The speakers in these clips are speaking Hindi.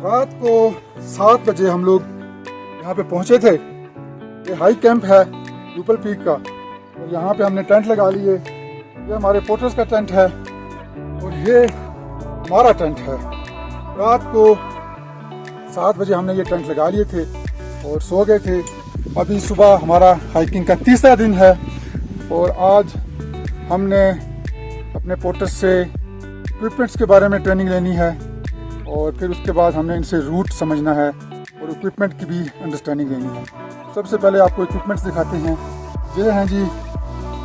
रात को 7 बजे हम लोग यहाँ पे पहुँचे थे। ये हाई कैंप है यूपल पीक का और यहाँ पे हमने टेंट लगा लिए। ये हमारे पोर्टर्स का टेंट है और ये हमारा टेंट है। रात को 7 बजे हमने ये टेंट लगा लिए थे और सो गए थे। अभी सुबह हमारा हाइकिंग का तीसरा दिन है और आज हमने अपने पोर्टर्स से इक्विपमेंट्स के बारे में ट्रेनिंग लेनी है और फिर उसके बाद हमने इनसे रूट समझना है और इक्विपमेंट की भी अंडरस्टैंडिंग लेनी है। सबसे पहले आपको इक्विपमेंट्स दिखाते हैं। ये हैं जी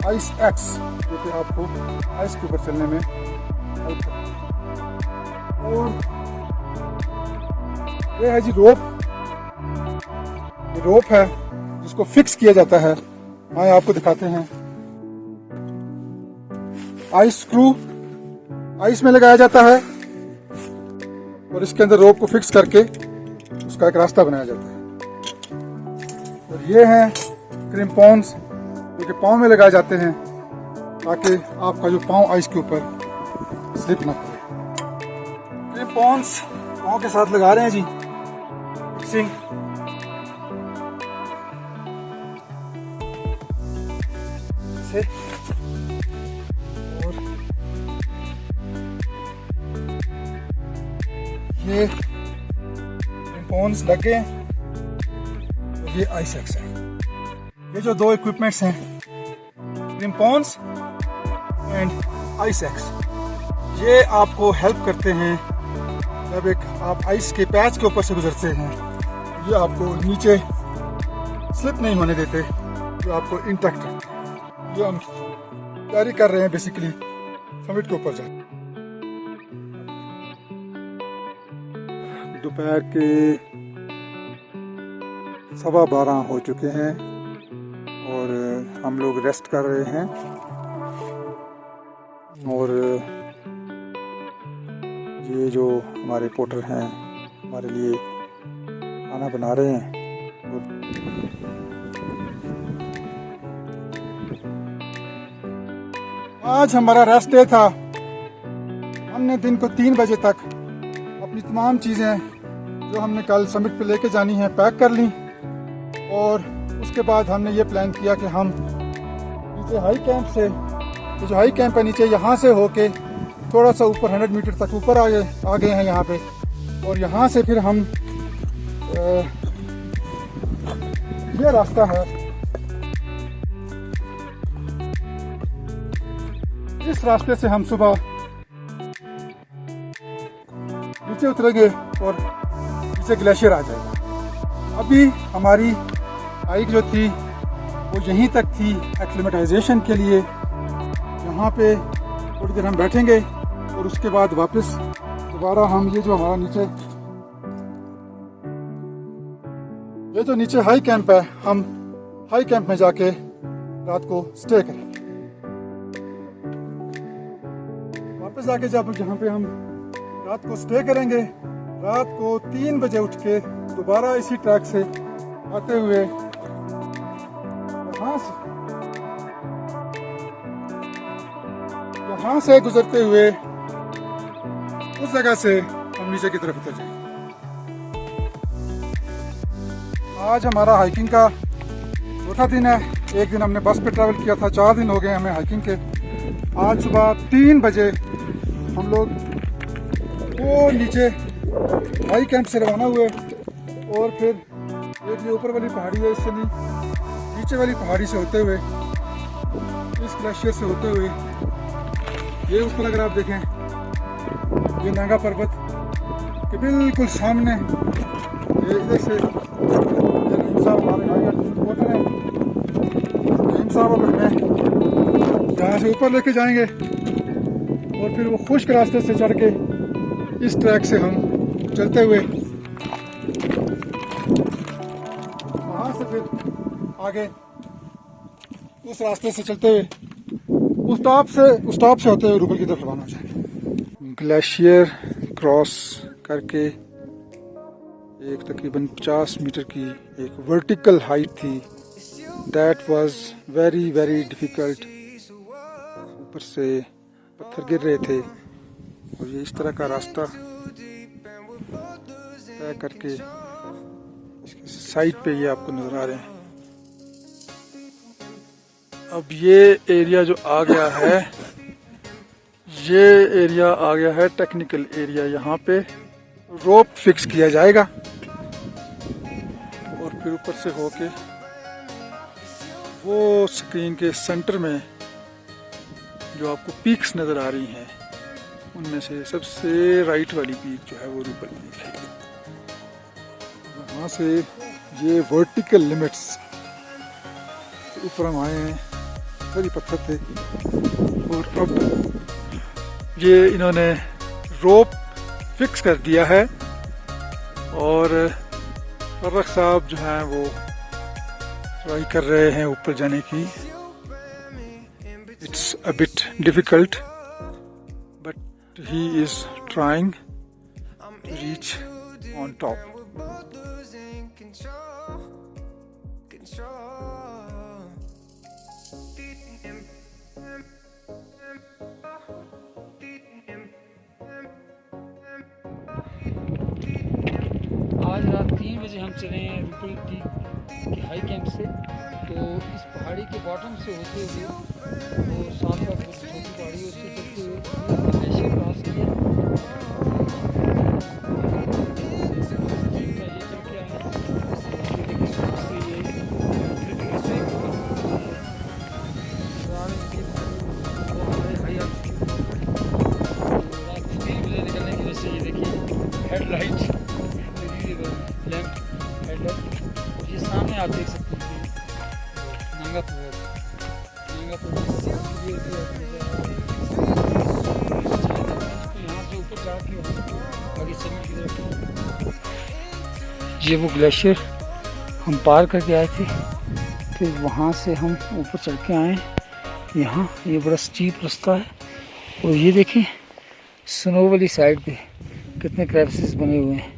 आइस एक्स, जो कि आपको आइस के ऊपर चलने में हेल्प करता है। और ये है जी रोप। ये रोप है जिसको फिक्स किया जाता है। आइए आपको दिखाते हैं। आइस स्क्रू आइस में लगाया जाता है और इसके अंदर रोप को फिक्स करके उसका एक रास्ता बनाया जाता है। और ये हैं क्रिम्पॉन्स, जो कि पाँव में लगाए जाते हैं ताकि आपका जो पाँव आइस के ऊपर स्लिप ना करे। क्रिम्पॉन्स पाँव के साथ लगा रहे हैं जी फिक्सिंग। और ये क्रिम्पॉन्स लग गए और ये आइस एक्स है। ये जो दो इक्विपमेंट्स हैं, क्रिम्पॉन्स एंड आइस एक्स, ये आपको हेल्प करते हैं जब आप आइस के पैच के ऊपर से गुजरते हैं। ये आपको नीचे स्लिप नहीं होने देते, जो आपको इंटैक्ट रखते हैं। जो हम तैयारी कर रहे हैं बेसिकली समिट के ऊपर जाए। दोपहर के 12:15 हो चुके हैं और हम लोग रेस्ट कर रहे हैं और ये जो हमारे पोर्टर हैं हमारे लिए खाना बना रहे हैं। आज हमारा रेस्ट डे था। हमने दिन को 3 बजे तक अपनी तमाम चीज़ें जो हमने कल समिट पे लेके जानी है पैक कर ली और उसके बाद हमने ये प्लान किया कि हम नीचे हाई कैंप से, तो जो हाई कैंप है नीचे, यहाँ से होके थोड़ा सा ऊपर 100 मीटर तक ऊपर आ गए हैं यहाँ पे। और यहाँ से फिर हम ये रास्ता है, इस रास्ते से हम सुबह नीचे उतरेंगे और नीचे ग्लेशियर आ जाएगा। अभी हमारी हाइक जो थी वो यहीं तक थी एक्लिमेटाइजेशन के लिए। यहाँ पे थोड़ी देर हम बैठेंगे और उसके बाद वापस दोबारा हम ये जो हमारा नीचे हाई कैंप है, हम हाई कैंप में जाके रात को स्टे करेंगे। वापस आके जब जहाँ पे हम रात को स्टे करेंगे, रात को 3 बजे उठ के दोबारा इसी ट्रैक से आते हुए यहाँ से गुजरते हुए उस जगह से हम नीचे की तरफ उतर जाएंगे। आज हमारा हाइकिंग का चौथा दिन है। एक दिन हमने बस पे ट्रैवल किया था, 4 दिन हो गए हमें हाइकिंग के। आज सुबह 3 बजे हम लोग वो नीचे हाई कैंप से रवाना हुए और फिर एक ये ऊपर वाली पहाड़ी है, इससे नहीं नीचे वाली पहाड़ी से होते हुए, इस ग्लेशियर से होते हुए, ये उस पर अगर आप देखें, ये नागा पर्वत के बिल्कुल सामने, ये इधर से रहीम साहब हमारे होटल है, रहीम साहब अब हमें यहाँ से ऊपर लेके जाएंगे और फिर वो खुश्क रास्ते से चढ़ के इस ट्रैक से हम चलते हुए वहाँ से फिर आगे उस रास्ते से चलते हुए उस टॉप से होते हुए रूबल की तरफ रवाना हो जाएंगे। ग्लेशियर क्रॉस करके एक तकरीबन 50 मीटर की एक वर्टिकल हाइट थी। That was very very difficult. ऊपर से पत्थर गिर रहे थे और ये इस तरह का रास्ता तय करके इसकी साइड पे ये आपको नज़र आ रहे हैं। अब ये एरिया जो आ गया है, ये एरिया आ गया है टेक्निकल एरिया। यहाँ पे रोप फिक्स किया जाएगा और फिर ऊपर से होके वो स्क्रीन के सेंटर में जो आपको पीक्स नज़र आ रही हैं, उनमें से सबसे राइट वाली पीक जो है वो रूपल पीक है। यहाँ से ये वर्टिकल लिमिट्स ऊपर हम आए हैं, सारी पत्थर थे और अब ये इन्होंने रोप फिक्स कर दिया है और फर्रख साहब जो हैं वो ट्राई कर रहे हैं ऊपर जाने की। It's a bit difficult but he is trying to reach on top. आज रात 3 बजे हम चले हैं रूपल पीक के हाई कैंप से। तो इस पहाड़ी के बॉटम से होते हुए वो साथ साथ छोटी पहाड़ी उससे चलते हुए ग्लेशियर क्रॉस किया। ये चल के आए रात 3 बजे निकलने की वजह से ये देखिए हेडलाइट लैंप हेडलाइट। ये सामने आप देख सकते हैं नंगापुर यहाँ से ऊपर जाके आगे समिट की तरफ ये वो ग्लेशियर हम पार करके आए थे। फिर वहाँ से हम ऊपर चढ़ के आए। यहाँ ये बड़ा स्टीप रास्ता है और ये देखें स्नो वाली साइड पे कितने क्रैविसेस बने हुए हैं,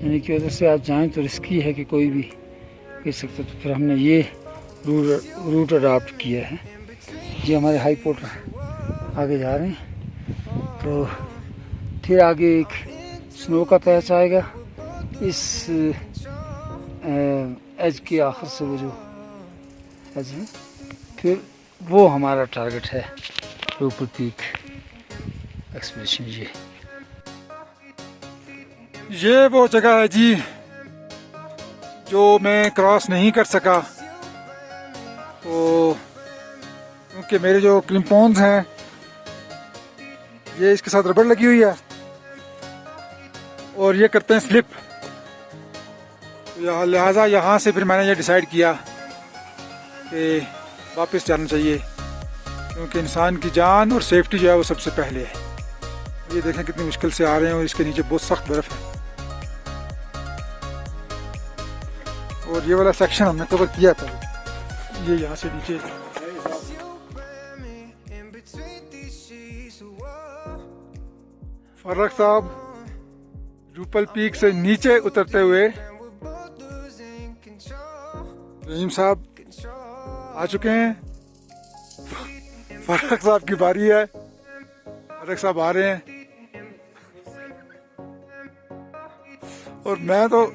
यानी कि उधर से आप जाएं तो रिस्की है कि कोई भी गिर सकता। तो फिर हमने ये रूट अडॉप्ट किया है। ये हमारे हाई पोर्टर आगे जा रहे हैं तो फिर आगे एक स्नो का पैच आएगा इस एज के आखिर से, वो जो एज है फिर वो हमारा टारगेट है रूपल पीक एक्सपीडिशन। ये वो जगह है जी जो मैं क्रॉस नहीं कर सका, तो क्योंकि मेरे जो क्रिम्पोन्स हैं ये इसके साथ रबड़ लगी हुई है और ये करते हैं स्लिप, लिहाजा यहाँ से फिर मैंने ये डिसाइड किया कि वापस जाना चाहिए, क्योंकि इंसान की जान और सेफ्टी जो है वो सबसे पहले है। ये देखें कितनी मुश्किल से आ रहे हैं और इसके नीचे बहुत सख्त बर्फ़ है। और ये वाला सेक्शन हमने कवर किया था, ये यहाँ से नीचे फर्रख साहब रूपल पीक से नीचे उतरते हुए रहीम साहब आ चुके हैं। फर्रख साहब की बारी है, फर्रख साहब आ रहे हैं और मैं तो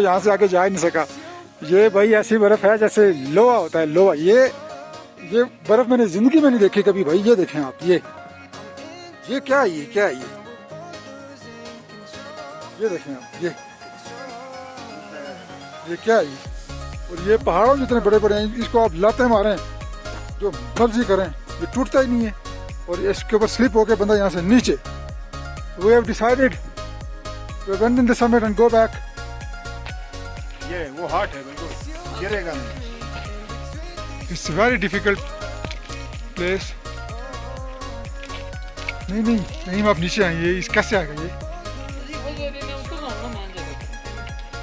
यहाँ से आगे जा ही नहीं सका। ये भाई ऐसी बर्फ है जैसे लोहा होता है, लोहा। ये बर्फ मैंने जिंदगी में नहीं देखी कभी भाई। ये देखें आप, ये क्या है, ये क्या है, ये देखें आप, ये क्या है। और ये पहाड़ों जितने बड़े बड़े हैं, इसको आप लाते मारें जो मर्जी करें ये टूटता ही नहीं है। और इसके ऊपर स्लिप होके बंदा यहाँ से नीचे। We have decided to abandon the summit and go back. ये वो हार्ट है, बिल्कुल गिरेगा नहीं। It's a very difficult place. नहीं आप नीचे आइए। इस कैसे आ गए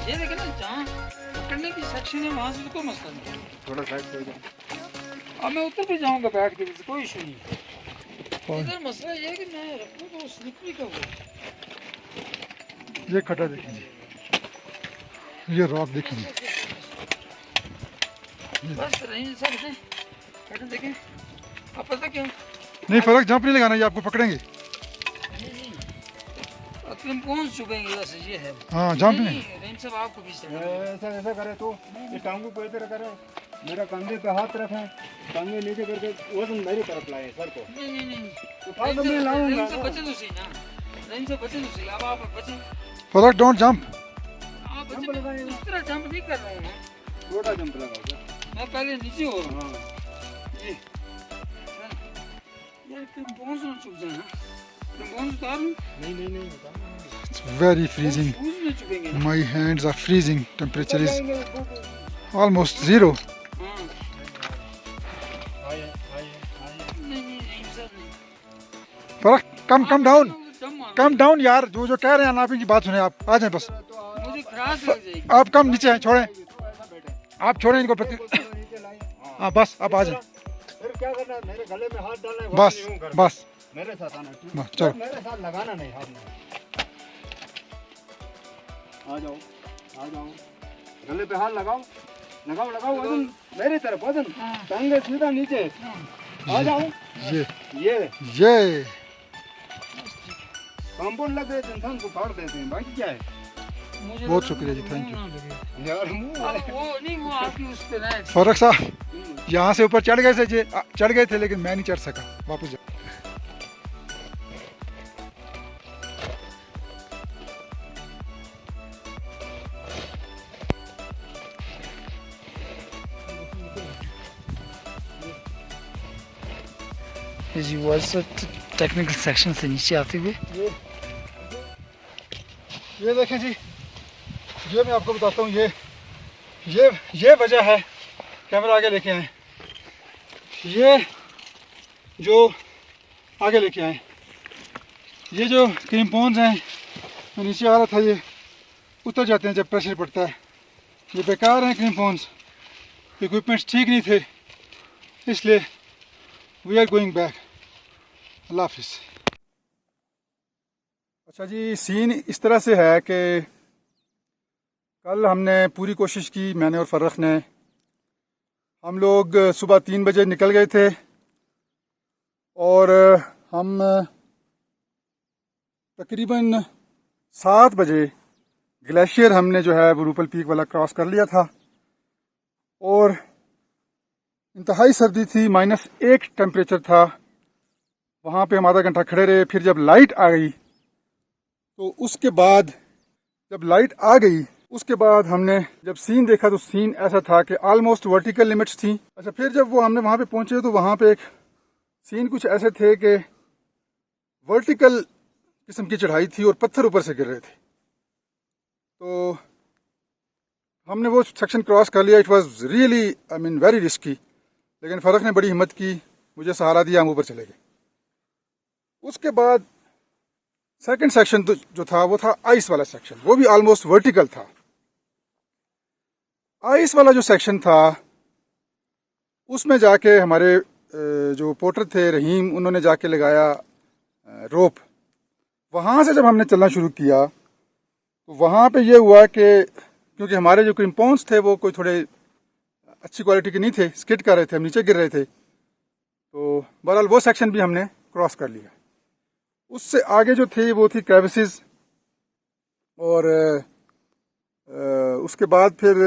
ये देखे ना जहाँ उतरने की सेक्शन है वहाँ से तो कोई मसला नहीं। थोड़ा साइड पे जाओ। अब मैं उतर भी जाऊँगा बैठ के, कोई इशू नहीं है। इधर मसला ये है कि मैं रखूँ तो स्लिपरी का हो। ये खड्डा देखिए, ये रॉक देखिए। बस नहीं सब देखें। अब पता क्यों नहीं फर्क जंप नहीं लगाना, ये आपको पकड़ेंगे। कौन चुभेंगे वैसे ये है। हाँ जंप नहीं। रहीम साहब आपको भी ऐसा ऐसा करे तो ये टांगों को इधर करे, मेरा कंधे पे हाथ रखे, टांगे नीचे करके वजन मेरी तरफ लाए सर को। नहीं तो फाल तो मैं लाऊंगा रहीम से बचे तो सही ना, रहीम से बचे तो सही। अब आप बचे, फर्क डोंट जंप। आप बचे, इस तरह जंप नहीं कर रहा हूँ मैं। छोटा जंप लगाओ। मैं पहले नीचे हो रहा हूँ। हाँ ये यार कौन सा चुभ जाए ना, कौन सा उतार लूँ? नहीं It's very freezing. शूज में चुभेंगे ना। My hands are freezing. Temperature is almost zero. हाँ आइए आइए आइए। नहीं सर नहीं। फर्क come down. दम मारो। Come down यार, जो कह रहे हैं ना आप इनकी बात सुने, आप आ जाए बस। मुझे खराश लग जाएगी। आप कम नीचे हैं, छोड़ें, तो ऐसा बैठे, आप छोड़ें इनको नीचे लाइए। हाँ बस आप आ जाए, फिर क्या करना है, मेरे गले में हाथ डालना है, बस यूं करना। बस मेरे साथ आना, ठीक? बस, चलो। मेरे साथ लगाना नहीं हाथ में। आ जाओ आ जाओ, गले पे हाथ लगाओ लगाओ लगाओ, वजन मेरी तरफ, वजन टांगे सीधा नीचे। आ जाओ। ये कंपाउंड लग गए तो इंसान को फाड़ देते हैं, बाकी क्या है मुझे बहुत लगा शुक्रिया जी, थैंक यू। मुंह ना लगे। यार। मुंह वाले वो नहीं, वो आपकी उस पे ना है। फर्क साहब यहाँ से ऊपर चढ़ गए थे जी, चढ़ गए थे लेकिन मैं नहीं चढ़ सका, वापस जा। जी वर्ष टेक्निकल सेक्शन से नीचे आते हुए ये देखें जी, ये मैं आपको बताता हूँ, ये वजह है, कैमरा आगे लेके आए, ये जो आगे लेके आए, ये जो क्रिम्पोन्स हैं, मैं नीचे आ रहा था, ये उतर जाते हैं जब प्रेशर पड़ता है, ये बेकार हैं क्रिम्पोन्स, इक्विपमेंट्स ठीक नहीं थे, इसलिए वी आर गोइंग बैक। अल्लाह हाफिज़। अच्छा जी, सीन इस तरह से है कि कल हमने पूरी कोशिश की, मैंने और फ़र्रख ने, हम लोग सुबह 3 बजे निकल गए थे और हम तकरीबन 7 बजे ग्लेशियर हमने जो है वो रूपल पीक वाला क्रॉस कर लिया था और इंतहाई सर्दी थी, -1 टेम्परेचर था। वहाँ पे हम आधा घंटा खड़े रहे, फिर जब लाइट आ गई तो उसके बाद जब लाइट आ गई उसके बाद हमने जब सीन देखा तो सीन ऐसा था कि ऑलमोस्ट वर्टिकल लिमिट्स थी। अच्छा, फिर जब वो हमने वहाँ पे पहुँचे तो वहाँ पे एक सीन कुछ ऐसे थे कि वर्टिकल किस्म की चढ़ाई थी और पत्थर ऊपर से गिर रहे थे। तो हमने वो सेक्शन क्रॉस कर लिया। It was really very risky, लेकिन फ़र्क ने बड़ी हिम्मत की, मुझे सहारा दिया, हम ऊपर चले गए। उसके बाद सेकंड सेक्शन तो जो था वो था आइस वाला सेक्शन, वो भी ऑलमोस्ट वर्टिकल था। आइस वाला जो सेक्शन था उसमें जाके हमारे जो पोर्टर थे रहीम, उन्होंने जाके लगाया रोप। वहाँ से जब हमने चलना शुरू किया तो वहाँ पे ये हुआ कि क्योंकि हमारे जो क्रिम्पोन्स थे वो कोई थोड़े अच्छी क्वालिटी के नहीं थे, स्किड कर रहे थे, हम नीचे गिर रहे थे, तो बहरहाल वो सेक्शन भी हमने क्रॉस कर लिया। उससे आगे जो थी वो थी क्रेविसेस और उसके बाद फिर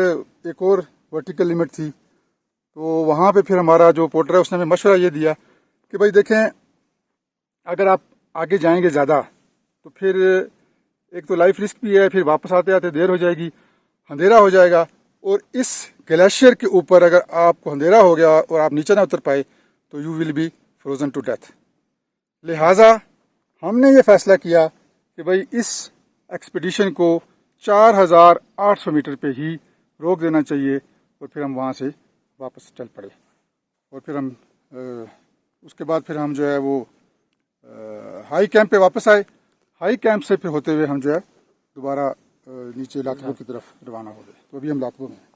एक और वर्टिकल लिमिट थी। तो वहाँ पे फिर हमारा जो पोर्टर है उसने हमें मशवरा ये दिया कि भाई देखें, अगर आप आगे जाएंगे ज़्यादा तो फिर एक तो लाइफ रिस्क भी है, फिर वापस आते आते देर हो जाएगी, अंधेरा हो जाएगा, और इस ग्लेशियर के ऊपर अगर आपको अंधेरा हो गया और आप नीचे ना उतर पाए तो you will be Frozen two death. लिहाजा हमने ये फैसला किया कि भाई इस एक्सपीडिशन को 4800 मीटर पे ही रोक देना चाहिए, और फिर हम वहाँ से वापस चल पड़े। और फिर हम उसके बाद फिर हम जो है वो हाई कैंप पे वापस आए। हाई कैंप से फिर होते हुए हम जो है दोबारा नीचे लातबो की तरफ रवाना हो गए। तो अभी हम लातबो में हैं।